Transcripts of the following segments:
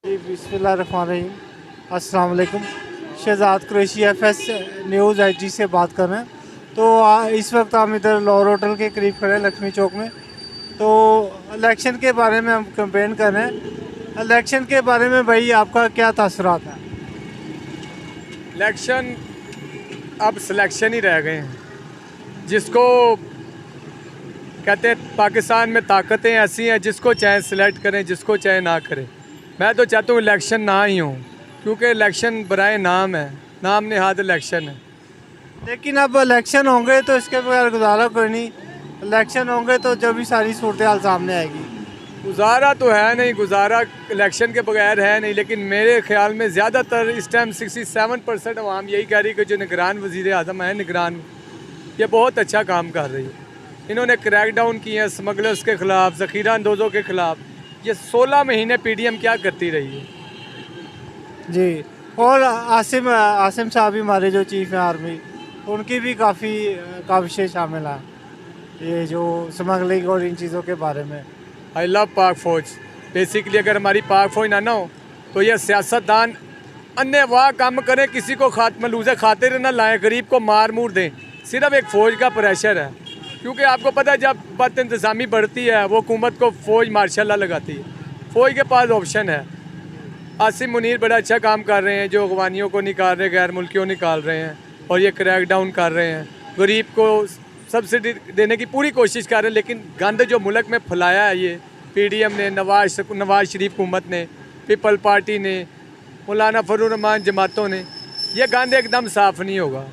जी बिस्मिल्लाहिर्रहमानिर्रहीम। अस्सलाम वालेकुम। Shahzad Qureshi FS news IT से बात कर रहे हैं। तो इस वक्त हम इधर लाहौर होटल के करीब खड़े हैं लक्ष्मी चौक में। तो इलेक्शन के बारे में हम कैंपेन कर रहे हैं। इलेक्शन के बारे में भाई आपका क्या तासुरात है? इलेक्शन अब सिलेक्शन ही रह गए हैं। जिसको कहते हैं पाकिस्तान में ताकतें ऐसी हैं, जिसको चाहे सिलेक्ट करें, जिसको चाहे ना करें। मैं तो चाहता हूँ इलेक्शन ना ही हो, क्योंकि इलेक्शन बराए नाम है, नाम नेहाद इलेक्शन है। लेकिन अब इलेक्शन होंगे तो इसके बगैर गुजारा कोई नहीं। इलेक्शन होंगे तो जब भी सारी सूरत हाल सामने आएगी। गुजारा तो है नहीं, गुजारा इलेक्शन के बगैर है नहीं। लेकिन मेरे ख्याल में ज़्यादातर इस टाइम 67% अवाम यही कह रही है कि जो निगरान वज़ीर आज़म है, निगरान ये बहुत अच्छा काम कर रही है। इन्होंने क्रैक डाउन किए हैं स्मगलर्स के ख़िलाफ़, ज़ख़ीरा अंदोज़ों के ख़िलाफ़। ये 16 महीने पीडीएम क्या करती रही है। जी, और आसिम आसिम साहब भी हमारे जो चीफ हैं आर्मी, उनकी भी काफ़ी काविशें शामिल हैं ये जो स्मगलिंग और इन चीज़ों के बारे में। आई लव पाक फ़ौज। बेसिकली अगर हमारी पाक फ़ौज ना हो तो ये सियासतदान अन्य वाह काम करें, किसी को मलूज़े खातिर ना लाएं, गरीब को मार मूर दें। सिर्फ एक फ़ौज का प्रेशर है, क्योंकि आपको पता है जब बद इंतज़ामी बढ़ती है वो हुकूमत को फ़ौज मार्शल लगाती है। फ़ौज के पास ऑप्शन है। आसिम मुनीर बड़ा अच्छा काम कर रहे हैं, जो अगवानियों को निकाल रहे हैं, गैर मुल्कियों निकाल रहे हैं, और ये क्रैक डाउन कर रहे हैं। गरीब को सब्सिडी देने की पूरी कोशिश कर रहे हैं। लेकिन गंद जो मुल्क में फैलाया है ये पीडीएम ने, नवाज शरीफ हुकूमत ने, पीपल पार्टी ने, मौलाना फजल रहमान जमातों ने, यह गंद एकदम साफ़ नहीं होगा।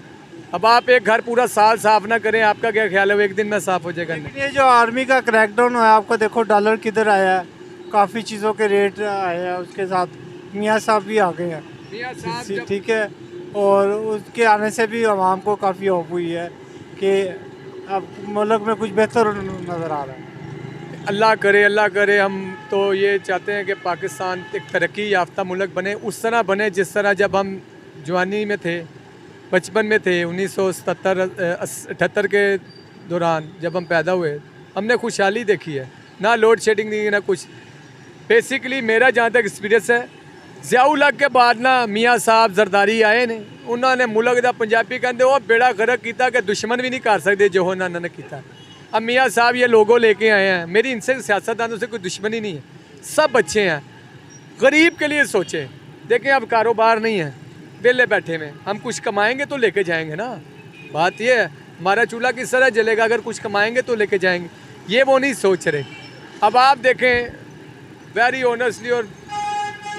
अब आप एक घर पूरा साल साफ़ ना करें, आपका क्या ख्याल है वो एक दिन में साफ़ हो जाएगा? लेकिन ये जो आर्मी का क्रैकडाउन है, आपको देखो डॉलर किधर आया है, काफ़ी चीज़ों के रेट आए हैं, उसके साथ मियाँ साहब भी आ गए हैं। मियाँ साहब ठीक है, और उसके आने से भी आवाम को काफ़ी होप हुई है कि अब मुल्क में कुछ बेहतर नज़र आ रहा है। अल्लाह करे। हम तो ये चाहते हैं कि पाकिस्तान एक तरक्की याफ्ता मुल्क बने, उस तरह बने जिस तरह जब हम जवानी में थे, बचपन में थे, 1977-78 के दौरान जब हम पैदा हुए, हमने खुशहाली देखी है। ना लोड शेडिंग नहीं, ना कुछ। बेसिकली मेरा जहाँ तक एक्सपीरियंस है, ज़ियाउल हक के बाद ना मियाँ साहब जरदारी आए ने, उन्होंने मुल्क का पंजाबी कहते वो बेड़ा गर्क किया कि दुश्मन भी नहीं कर सकते जो उन्होंने किया। अब मियाँ साहब ये लोगों लेके आए हैं। मेरी इनसे सियासतदानों से कोई दुश्मनी नहीं है, सब अच्छे हैं। गरीब के लिए सोचें। देखें अब कारोबार नहीं है, वेले बैठे में, हम कुछ कमाएंगे तो लेके जाएंगे ना। बात ये है, हमारा चूल्हा किस तरह जलेगा, अगर कुछ कमाएंगे तो लेके जाएंगे। ये वो नहीं सोच रहे। अब आप देखें वेरी ऑनेस्टली, और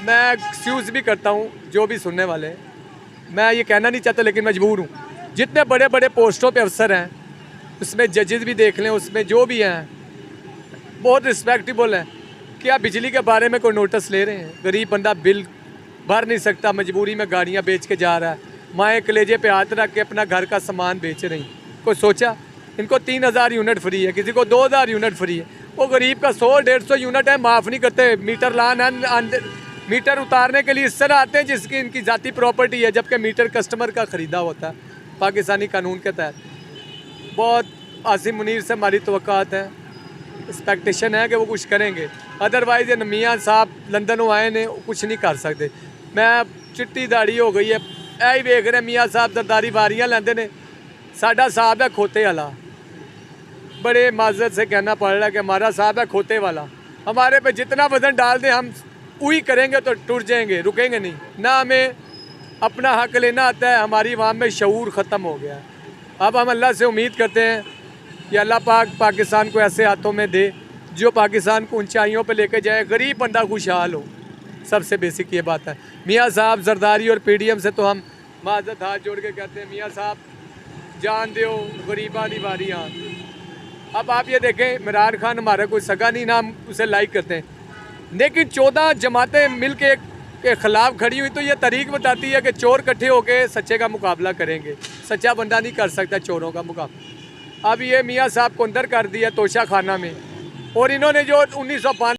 मैं एक्सक्यूज़ भी करता हूँ जो भी सुनने वाले हैं, मैं ये कहना नहीं चाहता लेकिन मजबूर हूँ। जितने बड़े बड़े पोस्टों पे अफसर हैं, उसमें जजेस भी देख लें, उसमें जो भी हैं बहुत रिस्पेक्टेबल है। क्या बिजली के बारे में कोई नोटिस ले रहे हैं? गरीब बंदा बिल भर नहीं सकता, मजबूरी में गाड़ियाँ बेच के जा रहा है। माएँ कलेजे पे हाथ रख के अपना घर का सामान बेच रही। कोई सोचा? इनको 3000 यूनिट फ्री है, किसी को 2000 यूनिट फ्री है। वो गरीब का 100-150 यूनिट है, माफ़ नहीं करते। मीटर मीटर उतारने के लिए इस तरह आते हैं जिसकी इनकी ज़ाती प्रॉपर्टी है, जबकि मीटर कस्टमर का ख़रीदा होता है पाकिस्तानी कानून के तहत। बहुत आसिम मुनीर से हमारी तवक्कात है, एक्सपेक्टेशन है कि वो कुछ करेंगे। अदरवाइज़ ये मियाँ साहब लंदनों आए ने कुछ नहीं कर सकते। मैं चिट्टी दाड़ी हो गई है, ऐ वेख रहे मियाँ साहब जरदारी वारियाँ लेंदे ने। साडा साहब है खोते वाला, बड़े माजरत से कहना पड़ रहा है कि हमारा साहब है खोते वाला। हमारे पे जितना वजन डाल दें हम वही करेंगे तो टूट जाएंगे, रुकेंगे नहीं। ना हमें अपना हक लेना आता है, हमारी आवाम में शऊर ख़त्म हो गया है। अब हम अल्लाह से उम्मीद करते हैं कि अल्लाह पाक पाकिस्तान को ऐसे हाथों में दे जो पाकिस्तान को ऊंचाइयों पे लेके जाए, गरीब बंदा खुशहाल हो। सबसे बेसिक ये बात है। मियाँ साहब जरदारी और पीडीएम से तो हम माजरत हाथ जोड़ के कहते हैं, मियाँ साहब जान दो गरीबा दी वारियाँ। अब आप ये देखें, इमरान खान हमारा कोई सगा नहीं, ना हम उसे लाइक करते हैं, लेकिन 14 जमातें मिल के ख़िलाफ़ खड़ी हुई, तो ये तारीख बताती है कि चोर इकट्ठे होकर सच्चे का मुकाबला करेंगे। सच्चा बंदा नहीं कर सकता चोरों का मुकाबला। अब ये मियाँ साहब को अंदर कर दिया तोशा खाना में, और इन्होंने जो 1905